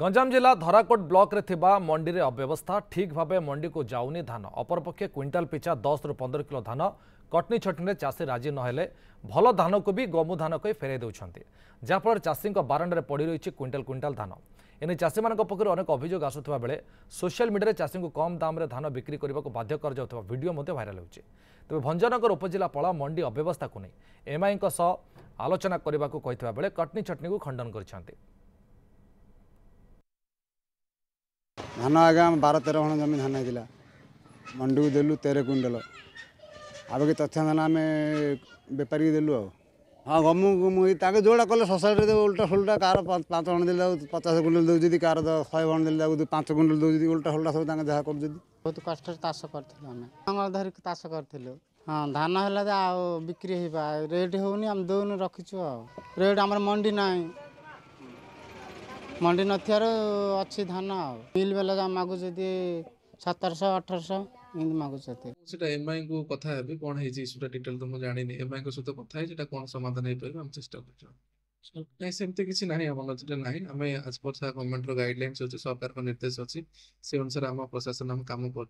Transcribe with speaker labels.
Speaker 1: गंजाम जिला धराकोट ब्लॉक रे थिबा मंडी रे अव्यवस्था ठीक भाव मंडी को जाऊनी धान अपरपक्षे क्विंटाल पिछा 10 रु 15 किलो धान कटनी छटनी चाषी राजी नहेले भल धान को भी गमु धान कही फेरई देउछन्ति जहाँफल चाषी बारंडे पड़ रही क्विंटाल क्विंटाल धान एने चाषी मान पक्ष अनेक अभियोग आसुवा बेले सोशल मीडिया चाषी को कम दाम रे धान बिक्री करने को बाध्य कर वीडियो भाइराल होछि। तेज भंजनगर उपजिलापाल मंडी अव्यवस्था को नहीं एमआई आलोचना करने को कही बेले कटनी छटनी को खंडन कर
Speaker 2: धान आगे 12-13 खण जमी धान होता मंडी को देलु 13 क्विंटल अब कि तथ्य धान आम बेपारी को देलु हाँ गमु ताके जोड़ा कले सोसाइटी उल्टा सुल्टा कार 5 खण दे 50 क्विंटल दौर कार 100 खण दे 5 क्विंटल दौर उल्टा सुल्टा सब जहाँ कर
Speaker 3: बहुत कष्ट चाष कर धरिक चाष करूँ हाँ धान है बिक्री रेट होनी आम दौन रखीचु रेट आम मंडी ना मंडी नथियार अच्छी धान मिल बेला मागुच 1700-1800 एमती मागुच
Speaker 4: एमआई को कथा है कौन है इशूटा डिटेल तो मुझे जानी एमआई को सहित कथा है कौन समाधान हो पार चेष्टा कर सेमती किसी ना आम नजर ना आम आज पर गवर्नमेंट गाइडलाइंस अच्छे सरकार निर्देश अच्छी से अनुसार आम प्रशासन आम कम कर